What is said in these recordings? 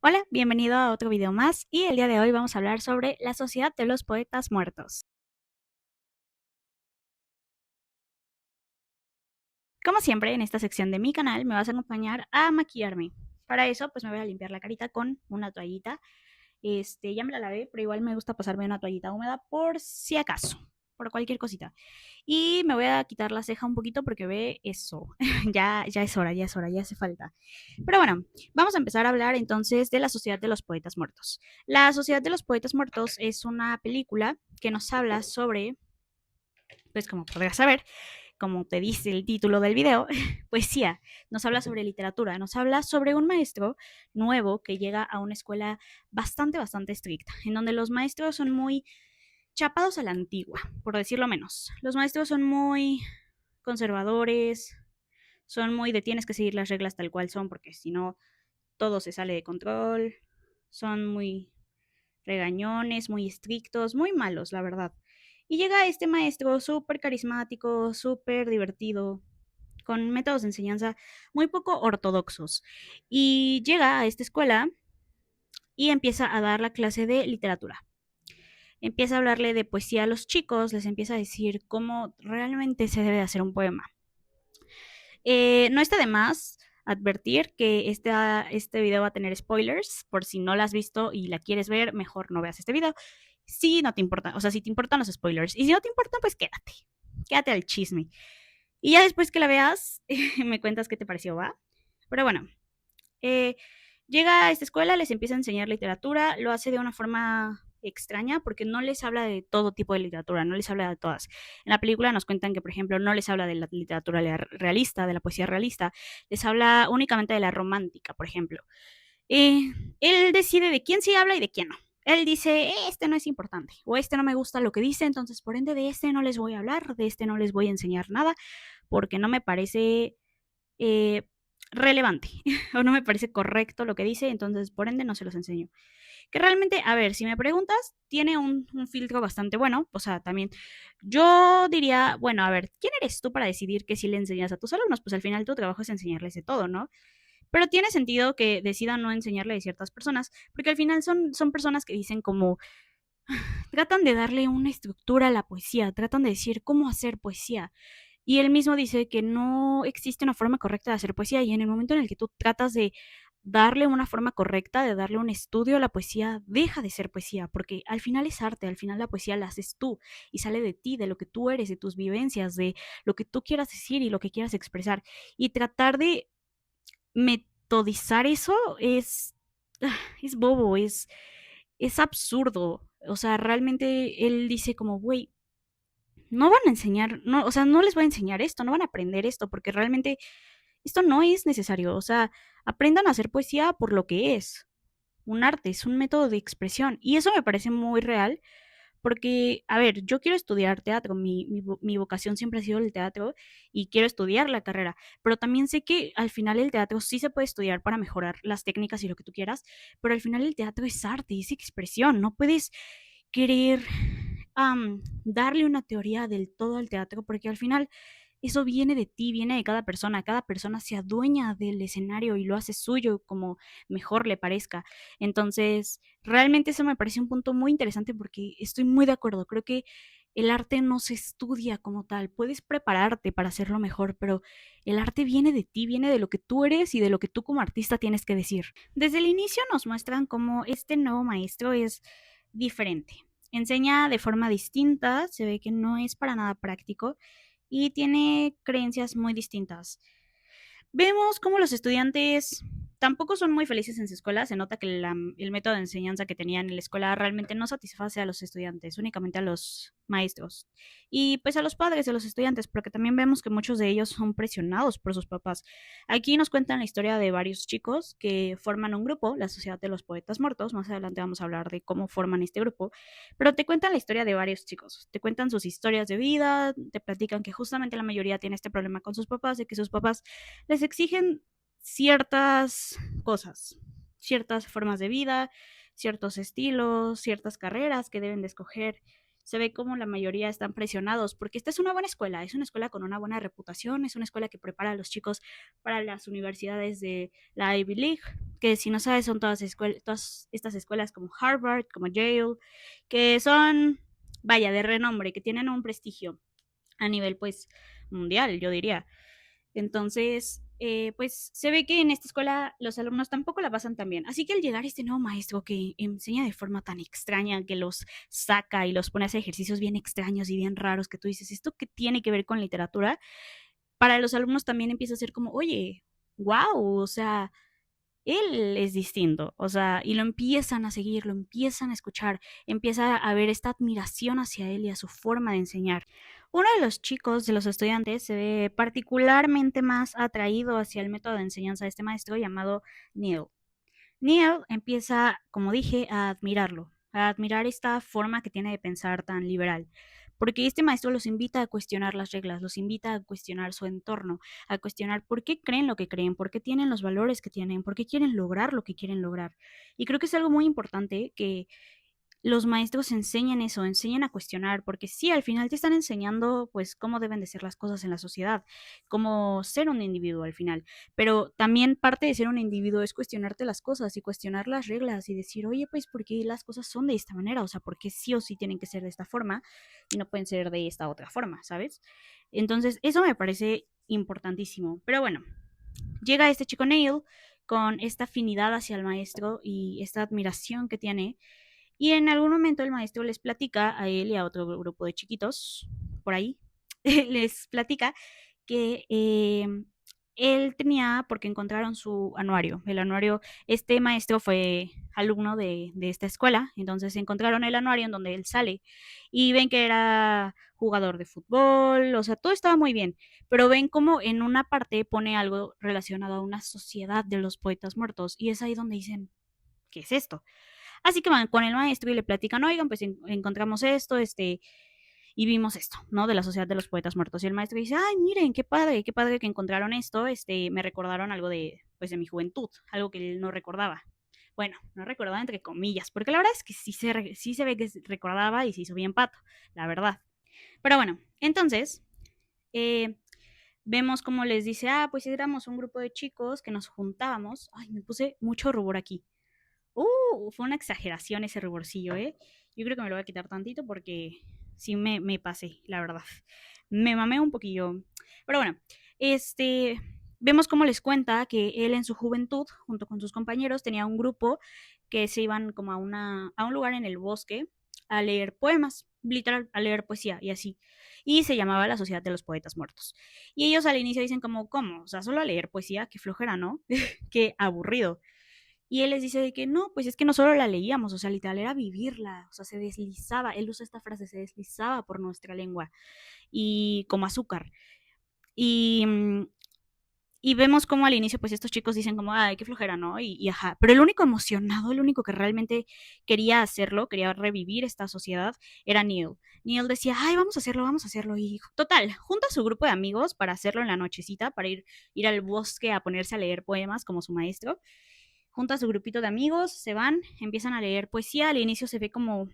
Hola, bienvenido a otro video más y el día de hoy vamos a hablar sobre la Sociedad de los Poetas Muertos. Como siempre, en esta sección de mi canal me vas a acompañar a maquillarme. Para eso, pues me voy a limpiar la carita con una toallita. Ya me la lavé, pero igual me gusta pasarme una toallita húmeda por si acaso, por cualquier cosita. Y me voy a quitar la ceja un poquito porque ve eso. Ya es hora, ya hace falta. Pero bueno, vamos a empezar a hablar entonces de la Sociedad de los Poetas Muertos. La Sociedad de los Poetas Muertos es una película que nos habla sobre, pues como podrás saber, como te dice el título del video, poesía. Nos habla sobre literatura, nos habla sobre un maestro nuevo que llega a una escuela bastante estricta, en donde los maestros son muy chapados a la antigua, por decirlo menos. Los maestros son muy conservadores, son muy de tienes que seguir las reglas tal cual son, porque si no, todo se sale de control. Son muy regañones, muy estrictos, muy malos, la verdad. Y llega este maestro súper carismático, súper divertido, con métodos de enseñanza muy poco ortodoxos. Y llega a esta escuela y empieza a dar la clase de literatura. Empieza a hablarle de poesía a los chicos, les empieza a decir cómo realmente se debe de hacer un poema. No está de más advertir que este video va a tener spoilers, por si no la has visto y la quieres ver, mejor no veas este video. Si no te importa, o sea, si te importan los spoilers, y si no te importan, pues quédate al chisme. Y ya después que la veas, me cuentas qué te pareció, ¿va? Pero bueno, eh, llega a esta escuela, les empieza a enseñar literatura, lo hace de una forma extraña porque no les habla de todo tipo de literatura, no les habla de todas. En la película nos cuentan que, por ejemplo, no les habla de la literatura realista, de la poesía realista, les habla únicamente de la romántica, por ejemplo. Eh, Él decide de quién sí habla y de quién no. Él dice, este no es importante, o este no me gusta lo que dice, entonces por ende de este no les voy a hablar, de este no les voy a enseñar nada, porque no me parece eh, relevante o no me parece correcto lo que dice, entonces por ende no se los enseño. Que realmente, a ver, si me preguntas, tiene un filtro bastante bueno, o sea, también yo diría, bueno, a ver, ¿quién eres tú para decidir que si le enseñas a tus alumnos? Pues al final tu trabajo es enseñarles de todo, ¿no? Pero tiene sentido que decidan no enseñarle de ciertas personas, porque al final son personas que dicen como, tratan de darle una estructura a la poesía, tratan de decir cómo hacer poesía. Y él mismo dice que no existe una forma correcta de hacer poesía y en el momento en el que tú tratas de darle una forma correcta, de darle un estudio a la poesía, deja de ser poesía, porque al final es arte, al final la poesía la haces tú y sale de ti, de lo que tú eres, de tus vivencias, de lo que tú quieras decir y lo que quieras expresar. Y tratar de metodizar eso es bobo, es absurdo. O sea, realmente él dice como, güey, no van a enseñar, no, o sea, no les voy a enseñar esto, no van a aprender esto, porque realmente esto no es necesario. O sea, aprendan a hacer poesía por lo que es, un arte, es un método de expresión. Y eso me parece muy real, porque, a ver, yo quiero estudiar teatro, mi vocación siempre ha sido el teatro y quiero estudiar la carrera, pero también sé que al final el teatro sí se puede estudiar para mejorar las técnicas y lo que tú quieras, pero al final el teatro es arte, es expresión, no puedes querer darle una teoría del todo al teatro, porque al final eso viene de ti, viene de cada persona se adueña del escenario y lo hace suyo como mejor le parezca. Entonces, realmente eso me parece un punto muy interesante porque estoy muy de acuerdo, creo que el arte no se estudia como tal, puedes prepararte para hacerlo mejor, pero el arte viene de ti, viene de lo que tú eres y de lo que tú como artista tienes que decir. Desde el inicio nos muestran cómo este nuevo maestro es diferente. Enseña de forma distinta, se ve que no es para nada práctico y tiene creencias muy distintas. Vemos cómo los estudiantes tampoco son muy felices en su escuela. Se nota que el método de enseñanza que tenían en la escuela realmente no satisface a los estudiantes, únicamente a los maestros. Y pues a los padres de los estudiantes, porque también vemos que muchos de ellos son presionados por sus papás. Aquí nos cuentan la historia de varios chicos que forman un grupo, la Sociedad de los Poetas Muertos. Más adelante vamos a hablar de cómo forman este grupo. Pero te cuentan la historia de varios chicos. Te cuentan sus historias de vida, te platican que justamente la mayoría tiene este problema con sus papás, de que sus papás les exigen ciertas cosas, ciertas formas de vida, ciertos estilos, ciertas carreras que deben de escoger. se ve como la mayoría están presionados, porque esta es una buena escuela, es una escuela con una buena reputación, es una escuela que prepara a los chicos para las universidades de la Ivy League, que si no sabes son todas estas escuelas como Harvard, como Yale, que son, vaya, de renombre, que tienen un prestigio a nivel pues mundial, yo diría. Entonces, pues se ve que en esta escuela los alumnos tampoco la pasan tan bien. Así que al llegar este nuevo maestro que enseña de forma tan extraña, que los saca y los pone a hacer ejercicios bien extraños y bien raros, que tú dices, ¿esto qué tiene que ver con literatura? Para los alumnos también empieza a ser como, oye, wow, o sea, él es distinto, o sea, y lo empiezan a seguir, lo empiezan a escuchar, empieza a haber esta admiración hacia él y a su forma de enseñar. Uno de los chicos, de los estudiantes, se ve particularmente más atraído hacia el método de enseñanza de este maestro llamado Neil. Neil empieza, como dije, a admirarlo, a admirar esta forma que tiene de pensar tan liberal, porque este maestro los invita a cuestionar las reglas, los invita a cuestionar su entorno, a cuestionar por qué creen lo que creen, por qué tienen los valores que tienen, por qué quieren lograr lo que quieren lograr. Y creo que es algo muy importante que los maestros enseñan eso, enseñan a cuestionar, porque sí, al final te están enseñando pues cómo deben de ser las cosas en la sociedad, cómo ser un individuo al final, pero también parte de ser un individuo es cuestionarte las cosas y cuestionar las reglas y decir, oye, pues, ¿por qué las cosas son de esta manera? O sea, ¿por qué sí o sí tienen que ser de esta forma y no pueden ser de esta otra forma, ¿sabes? Entonces, eso me parece importantísimo. Pero bueno, llega este chico Neil con esta afinidad hacia el maestro y esta admiración que tiene y en algún momento el maestro les platica a él y a otro grupo de chiquitos por ahí, les platica que él tenía, porque encontraron su anuario. El anuario, este maestro fue alumno de esta escuela, entonces encontraron el anuario en donde él sale y ven que era jugador de fútbol, o sea, todo estaba muy bien, pero ven como en una parte pone algo relacionado a una sociedad de los poetas muertos y es ahí donde dicen, ¿qué es esto? Así que van con el maestro y le platican, oigan, pues encontramos esto, y vimos esto, ¿no? De la Sociedad de los Poetas Muertos. Y el maestro dice, ay, miren, qué padre que encontraron esto, me recordaron algo de, pues, de mi juventud, algo que él no recordaba. Bueno, no recordaba entre comillas, porque la verdad es que sí se ve que recordaba y se hizo bien pato, la verdad. Pero bueno, entonces, eh, vemos como les dice, pues éramos un grupo de chicos que nos juntábamos. Ay, me puse mucho rubor aquí. Fue una exageración ese ruborcillo, ¿eh? Yo creo que me lo voy a quitar tantito porque sí me pasé, la verdad. Me mamé un poquillo. Pero bueno, este, vemos cómo les cuenta que él en su juventud, junto con sus compañeros, tenía un grupo que se iban como a un lugar en el bosque a leer poemas, literal, a leer poesía y así. Y se llamaba la Sociedad de los Poetas Muertos. Y ellos al inicio dicen como, ¿cómo? O sea, solo a leer poesía, qué flojera, ¿no? Qué aburrido. Y él les dice de que no, pues es que no solo la leíamos, o sea, literal era vivirla, o sea, se deslizaba, él usa esta frase, se deslizaba por nuestra lengua y como azúcar. Y, y vemos como al inicio, pues estos chicos dicen como, ay, qué flojera, ¿no? Y ajá, pero el único emocionado, el único que realmente quería hacerlo, quería revivir esta sociedad, era Neil. Neil decía, ay, vamos a hacerlo, vamos a hacerlo. Y total, junta a su grupo de amigos para hacerlo en la nochecita, para ir al bosque a ponerse a leer poemas como su maestro. Junta a su grupito de amigos, se van, empiezan a leer poesía. Al inicio se ve como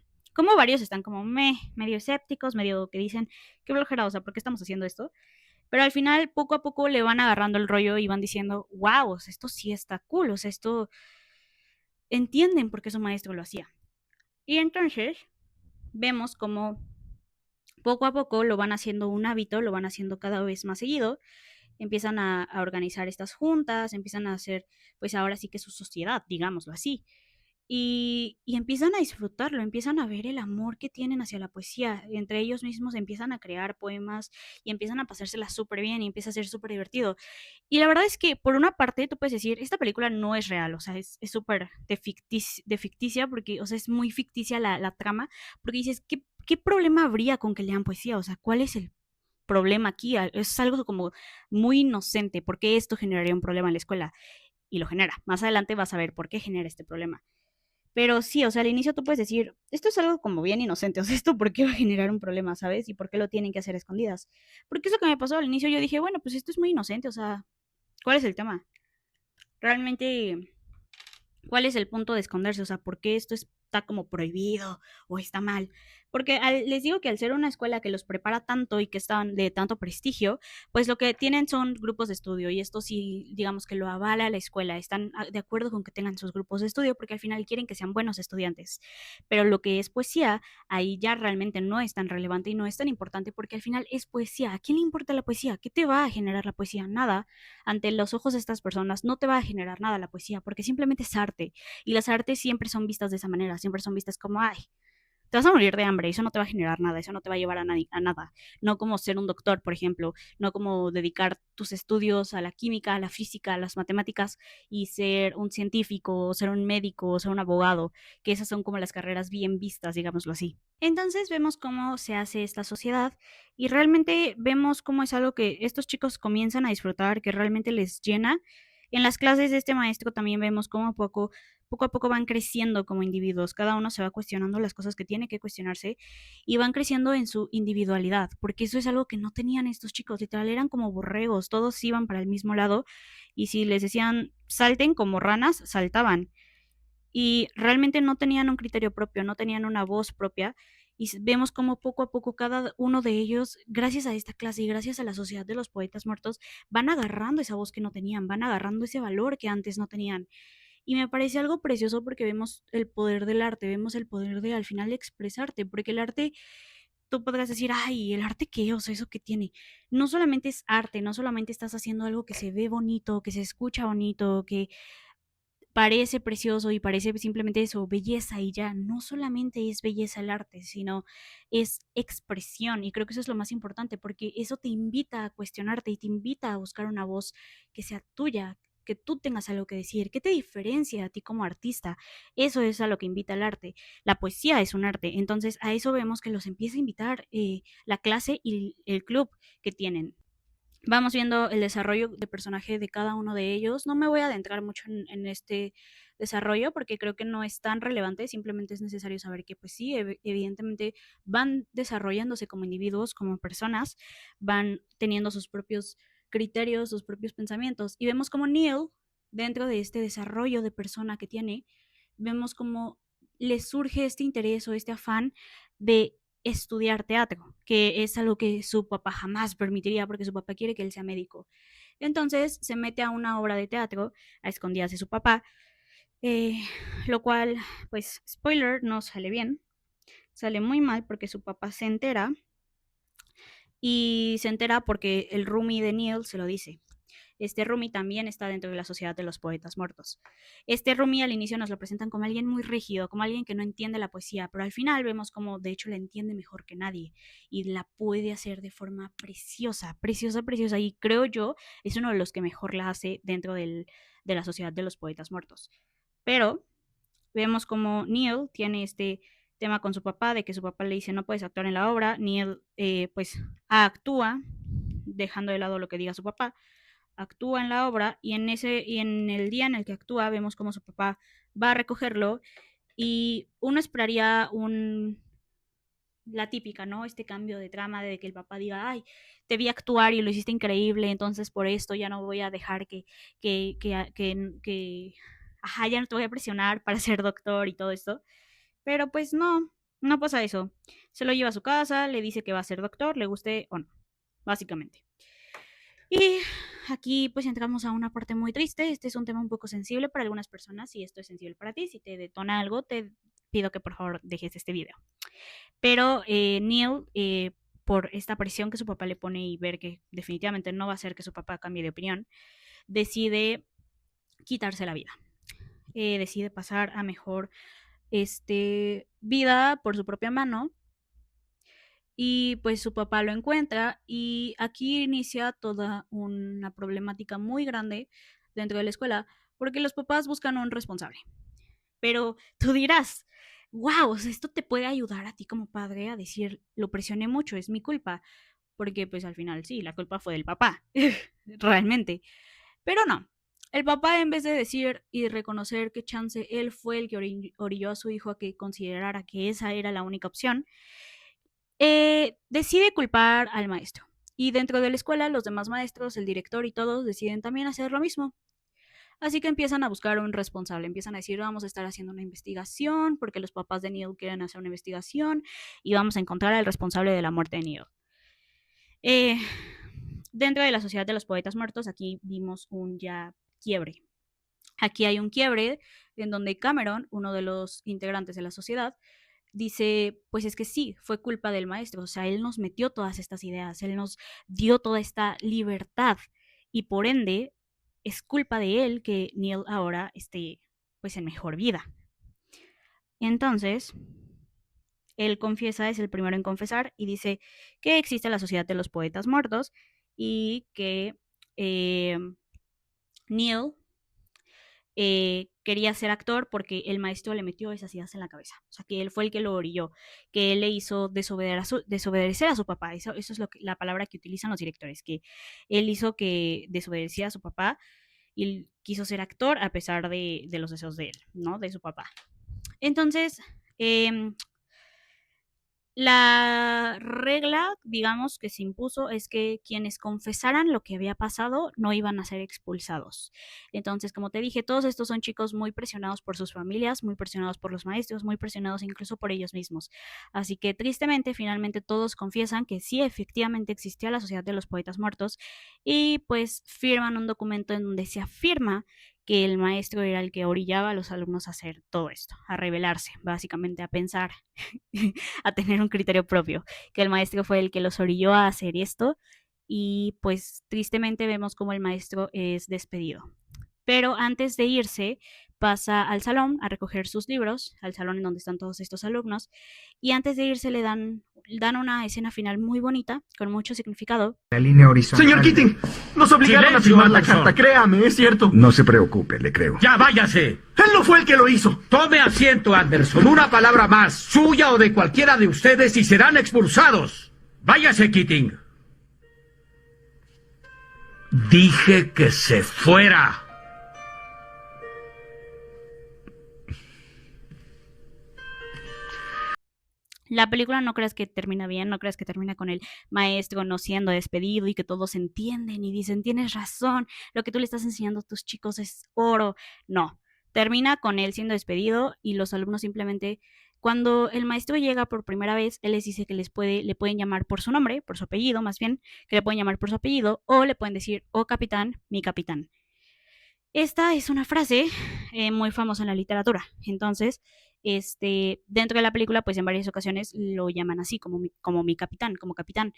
varios están como medio escépticos, medio que dicen, qué flojera, o sea, ¿por qué estamos haciendo esto? Pero al final, poco a poco le van agarrando el rollo y van diciendo, wow, o sea, esto sí está cool, o sea, esto entienden por qué su maestro lo hacía. Y entonces vemos como poco a poco lo van haciendo un hábito, lo van haciendo cada vez más seguido, empiezan a organizar estas juntas, empiezan a hacer, pues ahora sí que su sociedad, digámoslo así. Y empiezan a disfrutarlo, empiezan a ver el amor que tienen hacia la poesía. Entre ellos mismos empiezan a crear poemas y empiezan a pasársela súper bien y empieza a ser súper divertido. Y la verdad es que, por una parte, tú puedes decir, esta película no es real, o sea, es súper de ficticia, porque, o sea, es muy ficticia la trama, porque dices, ¿qué problema habría con que lean poesía? O sea, ¿cuál es el problema aquí? Es algo como muy inocente, ¿por qué esto generaría un problema en la escuela? Y lo genera. Más adelante vas a ver por qué genera este problema. Pero sí, o sea, al inicio tú puedes decir, esto es algo como bien inocente, o sea, esto por qué va a generar un problema, ¿sabes? Y por qué lo tienen que hacer a escondidas. Porque es lo que me pasó al inicio, yo dije, bueno, pues esto es muy inocente, o sea, ¿cuál es el tema? Realmente, ¿cuál es el punto de esconderse? O sea, ¿por qué esto es está como prohibido o está mal. Porque les digo que al ser una escuela que los prepara tanto y que están de tanto prestigio, pues lo que tienen son grupos de estudio y esto sí, digamos que lo avala la escuela, están de acuerdo con que tengan sus grupos de estudio porque al final quieren que sean buenos estudiantes. Pero lo que es poesía, ahí ya realmente no es tan relevante y no es tan importante porque al final es poesía. ¿A quién le importa la poesía? ¿Qué te va a generar la poesía? Nada. Ante los ojos de estas personas no te va a generar nada la poesía porque simplemente es arte y las artes siempre son vistas de esa manera, siempre son vistas como, ay, te vas a morir de hambre, eso no te va a generar nada, eso no te va a llevar a nada. No como ser un doctor, por ejemplo, no como dedicar tus estudios a la química, a la física, a las matemáticas y ser un científico, o ser un médico, o ser un abogado, que esas son como las carreras bien vistas, digámoslo así. Entonces vemos cómo se hace esta sociedad y realmente vemos cómo es algo que estos chicos comienzan a disfrutar, que realmente les llena. En las clases de este maestro también vemos cómo poco a poco van creciendo como individuos, cada uno se va cuestionando las cosas que tiene que cuestionarse y van creciendo en su individualidad, porque eso es algo que no tenían estos chicos, literal eran como borregos, todos iban para el mismo lado y si les decían salten como ranas, saltaban y realmente no tenían un criterio propio, no tenían una voz propia y vemos como poco a poco cada uno de ellos, gracias a esta clase y gracias a la Sociedad de los Poetas Muertos, van agarrando esa voz que no tenían, van agarrando ese valor que antes no tenían. Y me parece algo precioso porque vemos el poder del arte, vemos el poder de al final expresarte, porque el arte, tú podrás decir, ay, ¿el arte qué? O sea, ¿eso qué tiene? No solamente es arte, no solamente estás haciendo algo que se ve bonito, que se escucha bonito, que parece precioso y parece simplemente eso, belleza y ya. No solamente es belleza el arte, sino es expresión y creo que eso es lo más importante porque eso te invita a cuestionarte y te invita a buscar una voz que sea tuya, que tú tengas algo que decir, que te diferencia a ti como artista. Eso es a lo que invita el arte. La poesía es un arte, entonces a eso vemos que los empieza a invitar la clase y el club que tienen. Vamos viendo el desarrollo de personaje de cada uno de ellos. No me voy a adentrar mucho en este desarrollo porque creo que no es tan relevante, simplemente es necesario saber que pues sí, evidentemente van desarrollándose como individuos, como personas, van teniendo sus propios criterios, sus propios pensamientos y vemos como Neil, dentro de este desarrollo de persona que tiene, vemos como le surge este interés o este afán de estudiar teatro, que es algo que su papá jamás permitiría porque su papá quiere que él sea médico. Entonces se mete a una obra de teatro a escondidas de su papá, eh, lo cual, pues, spoiler, no sale bien, sale muy mal porque su papá se entera y se entera porque el roomie de Neil se lo dice. Este Rumi también está dentro de la Sociedad de los Poetas Muertos. Este Rumi al inicio nos lo presentan como alguien muy rígido, como alguien que no entiende la poesía, pero al final vemos como de hecho la entiende mejor que nadie y la puede hacer de forma preciosa, preciosa, preciosa y creo yo es uno de los que mejor la hace dentro de la Sociedad de los Poetas Muertos. Pero vemos como Neil tiene este tema con su papá, de que su papá le dice no puedes actuar en la obra, Neil pues actúa dejando de lado lo que diga su papá, actúa en la obra y en el día en el que actúa vemos como su papá va a recogerlo y uno esperaría la típica, ¿no? Este cambio de trama de que el papá diga, ay, te vi actuar y lo hiciste increíble, entonces por esto ya no voy a dejar ajá, ya no te voy a presionar para ser doctor y todo esto. Pero pues no, no pasa eso. Se lo lleva a su casa, le dice que va a ser doctor, le guste o no, básicamente. Y aquí pues entramos a una parte muy triste. Este es un tema un poco sensible para algunas personas. Si esto es sensible para ti, si te detona algo, te pido que por favor dejes este video. Pero Neil, por esta presión que su papá le pone y ver que definitivamente no va a hacer que su papá cambie de opinión, decide quitarse la vida. Decide pasar a mejor vida por su propia mano y pues su papá lo encuentra y aquí inicia toda una problemática muy grande dentro de la escuela porque los papás buscan un responsable. Pero tú dirás, wow, o sea, esto te puede ayudar a ti como padre a decir, lo presioné mucho, es mi culpa, porque pues al final sí, la culpa fue del papá, realmente. Pero no, el papá en vez de decir y reconocer que chance él fue el que orilló a su hijo a que considerara que esa era la única opción, decide culpar al maestro. Y dentro de la escuela, los demás maestros, el director y todos deciden también hacer lo mismo. Así que empiezan a buscar un responsable, empiezan a decir, vamos a estar haciendo una investigación porque los papás de Neil quieren hacer una investigación y vamos a encontrar al responsable de la muerte de Neil. Eh, Dentro de la Sociedad de los Poetas Muertos, aquí vimos un ya quiebre. Aquí hay un quiebre en donde Cameron, uno de los integrantes de la sociedad, dice, pues es que sí, fue culpa del maestro, o sea, él nos metió todas estas ideas, él nos dio toda esta libertad y por ende es culpa de él que Neil ahora esté pues en mejor vida. Entonces, él confiesa, es el primero en confesar y dice que existe la Sociedad de los Poetas Muertos y que Neil quería ser actor porque el maestro le metió esas ideas en la cabeza. O sea, que él fue el que lo orilló, que él le hizo desobedecer a su papá. Eso es la palabra que utilizan los directores, que él hizo que desobedeciera a su papá y quiso ser actor a pesar de los deseos de él, ¿no? De su papá. Entonces, la regla, digamos, que se impuso es que quienes confesaran lo que había pasado no iban a ser expulsados. Entonces, como te dije, todos estos son chicos muy presionados por sus familias, muy presionados por los maestros, muy presionados incluso por ellos mismos. Así que tristemente, finalmente todos confiesan que sí, efectivamente existía la Sociedad de los Poetas Muertos y pues firman un documento en donde se afirma que el maestro era el que orillaba a los alumnos a hacer todo esto, a rebelarse, básicamente a pensar a tener un criterio propio, que el maestro fue el que los orilló a hacer esto y pues tristemente vemos como el maestro es despedido. Pero antes de irse, pasa al salón a recoger sus libros, al salón en donde están todos estos alumnos, y antes de irse dan una escena final muy bonita, con mucho significado. La línea horizontal. Señor Keating, nos obligaron a firmar la carta, créame, es cierto. No se preocupe, le creo. ¡Ya váyase! Él no fue el que lo hizo. Tome asiento, Anderson. Una palabra más, suya o de cualquiera de ustedes, y serán expulsados. Váyase, Keating. Dije que se fuera. La película no creas que termina bien, no creas que termina con el maestro no siendo despedido y que todos entienden y dicen, tienes razón, lo que tú le estás enseñando a tus chicos es oro. No, termina con él siendo despedido y los alumnos simplemente, cuando el maestro llega por primera vez, él les dice que le pueden llamar por su nombre, por su apellido más bien, que le pueden llamar por su apellido o le pueden decir, oh capitán, mi capitán. Esta es una frase muy famosa en la literatura. Entonces, dentro de la película, pues en varias ocasiones lo llaman así, como mi capitán, como capitán.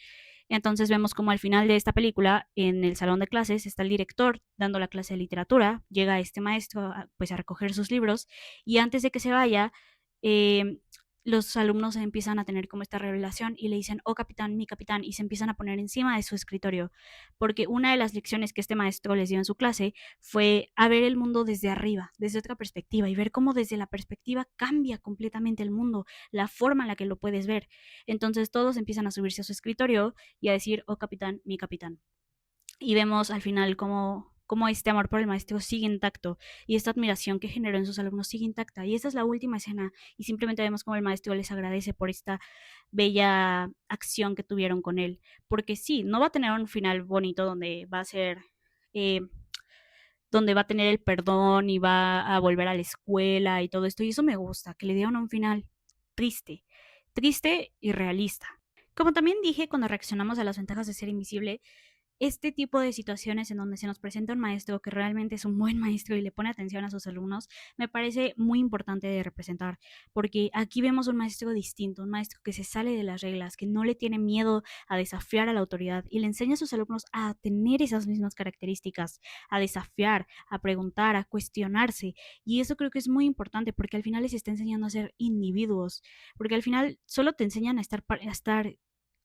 Entonces vemos como al final de esta película, en el salón de clases, está el director dando la clase de literatura, llega este maestro pues a recoger sus libros y antes de que se vaya, eh, los alumnos empiezan a tener como esta revelación y le dicen, oh capitán, mi capitán, y se empiezan a poner encima de su escritorio, porque una de las lecciones que este maestro les dio en su clase fue a ver el mundo desde arriba, desde otra perspectiva, y ver cómo desde la perspectiva cambia completamente el mundo, la forma en la que lo puedes ver. Entonces todos empiezan a subirse a su escritorio y a decir, oh capitán, mi capitán. Y vemos al final cómo este amor por el maestro sigue intacto y esta admiración que generó en sus alumnos sigue intacta. Y esta es la última escena y simplemente vemos cómo el maestro les agradece por esta bella acción que tuvieron con él. Porque sí, no va a tener un final bonito donde va a ser... Eh, donde va a tener el perdón y va a volver a la escuela y todo esto. Y eso me gusta, que le dieron un final triste, triste y realista. Como también dije cuando reaccionamos a las ventajas de ser invisible, este tipo de situaciones en donde se nos presenta un maestro que realmente es un buen maestro y le pone atención a sus alumnos, me parece muy importante de representar, porque aquí vemos un maestro distinto, un maestro que se sale de las reglas, que no le tiene miedo a desafiar a la autoridad y le enseña a sus alumnos a tener esas mismas características, a desafiar, a preguntar, a cuestionarse. Y eso creo que es muy importante porque al final les está enseñando a ser individuos, porque al final solo te enseñan a estar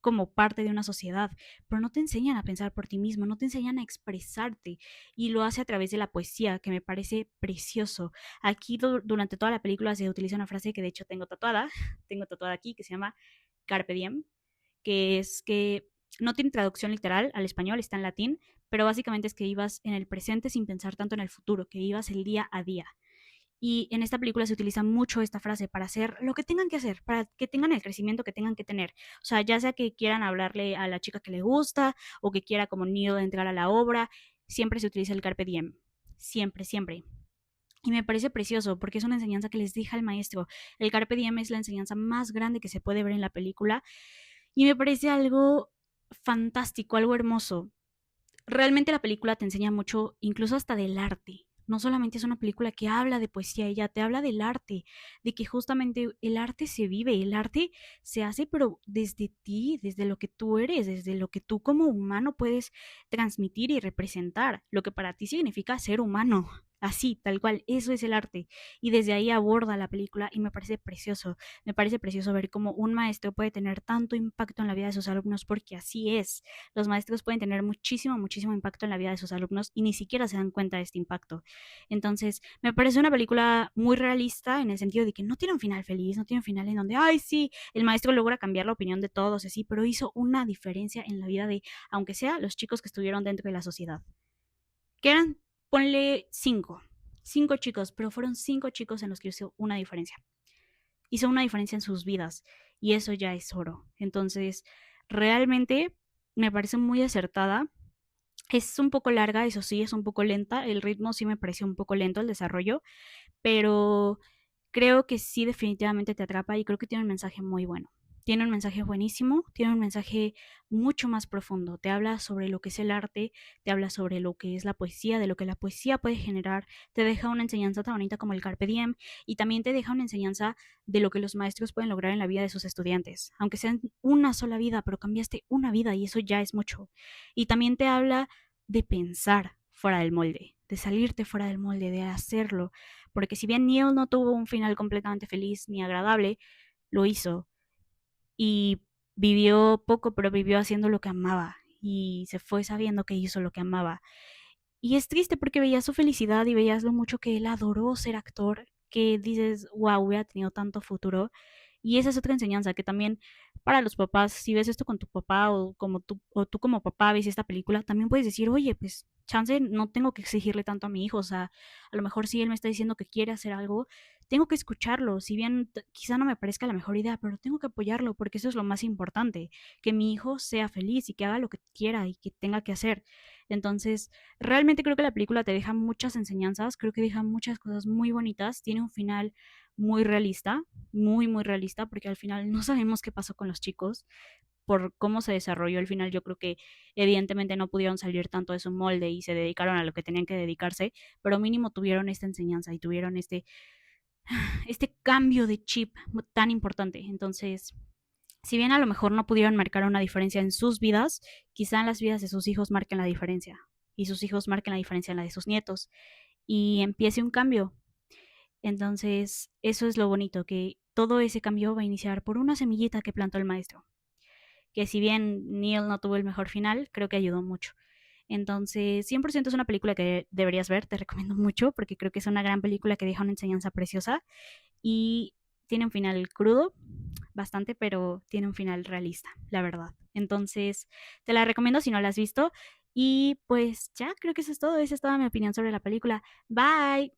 como parte de una sociedad, pero no te enseñan a pensar por ti mismo, no te enseñan a expresarte y lo hace a través de la poesía, que me parece precioso. Aquí durante toda la película se utiliza una frase que de hecho tengo tatuada aquí, que se llama Carpe Diem, que es que no tiene traducción literal al español, está en latín, pero básicamente es que ibas en el presente sin pensar tanto en el futuro, que ibas el día a día. Y en esta película se utiliza mucho esta frase para hacer lo que tengan que hacer, para que tengan el crecimiento que tengan que tener. O sea, ya sea que quieran hablarle a la chica que le gusta o que quiera como Neil entrar a la obra, siempre se utiliza el carpe diem. siempre, siempre. Y me parece precioso porque es una enseñanza que les deja el maestro. El Carpe Diem es la enseñanza más grande que se puede ver en la película y me parece algo fantástico, algo hermoso. Realmente la película te enseña mucho, incluso hasta del arte. No solamente es una película que habla de poesía, ella te habla del arte, de que justamente el arte se vive, el arte se hace, pero desde ti, desde lo que tú eres, desde lo que tú como humano puedes transmitir y representar, lo que para ti significa ser humano. Así, tal cual, eso es el arte. Y desde ahí aborda la película y me parece precioso. Me parece precioso ver cómo un maestro puede tener tanto impacto en la vida de sus alumnos, porque así es. Los maestros pueden tener muchísimo, muchísimo impacto en la vida de sus alumnos y ni siquiera se dan cuenta de este impacto. Entonces, me parece una película muy realista en el sentido de que no tiene un final feliz, no tiene un final en donde, ay, sí, el maestro logra cambiar la opinión de todos, así, pero hizo una diferencia en la vida de, aunque sea, los chicos que estuvieron dentro de la sociedad. Que eran, ponle cinco chicos, pero fueron cinco chicos en los que hizo una diferencia. Hizo una diferencia en sus vidas y eso ya es oro. Entonces, realmente me parece muy acertada. Es un poco larga, eso sí, es un poco lenta. El ritmo sí me pareció un poco lento, el desarrollo, pero creo que sí definitivamente te atrapa y creo que tiene un mensaje muy bueno. Tiene un mensaje buenísimo, tiene un mensaje mucho más profundo. Te habla sobre lo que es el arte, te habla sobre lo que es la poesía, de lo que la poesía puede generar, te deja una enseñanza tan bonita como el Carpe Diem y también te deja una enseñanza de lo que los maestros pueden lograr en la vida de sus estudiantes. Aunque sean una sola vida, pero cambiaste una vida y eso ya es mucho. Y también te habla de pensar fuera del molde, de salirte fuera del molde, de hacerlo, porque si bien Neil no tuvo un final completamente feliz ni agradable, lo hizo y vivió poco, pero vivió haciendo lo que amaba y se fue sabiendo que hizo lo que amaba. Y es triste porque veías su felicidad y veías lo mucho que él adoró ser actor, que dices, wow, hubiera tenido tanto futuro. Y esa es otra enseñanza que también para los papás, si ves esto con tu papá o tú como papá ves esta película, también puedes decir, oye, pues chance no tengo que exigirle tanto a mi hijo, o sea, a lo mejor si él me está diciendo que quiere hacer algo, tengo que escucharlo, si bien quizá no me parezca la mejor idea, pero tengo que apoyarlo porque eso es lo más importante, que mi hijo sea feliz y que haga lo que quiera y que tenga que hacer. Entonces, realmente creo que la película te deja muchas enseñanzas, creo que deja muchas cosas muy bonitas, tiene un final muy realista, muy, muy realista, porque al final no sabemos qué pasó con los chicos, por cómo se desarrolló el final. Yo creo que evidentemente no pudieron salir tanto de su molde y se dedicaron a lo que tenían que dedicarse, pero mínimo tuvieron esta enseñanza y tuvieron este cambio de chip tan importante. Entonces, si bien a lo mejor no pudieron marcar una diferencia en sus vidas, quizá en las vidas de sus hijos marquen la diferencia y sus hijos marquen la diferencia en la de sus nietos y empiece un cambio. Entonces, eso es lo bonito, que todo ese cambio va a iniciar por una semillita que plantó el maestro, que si bien Neil no tuvo el mejor final, creo que ayudó mucho. Entonces, 100% es una película que deberías ver, te recomiendo mucho, porque creo que es una gran película que deja una enseñanza preciosa y tiene un final crudo, bastante, pero tiene un final realista, la verdad. Entonces, te la recomiendo si no la has visto. Y pues ya, creo que eso es todo. Esa es toda mi opinión sobre la película. Bye.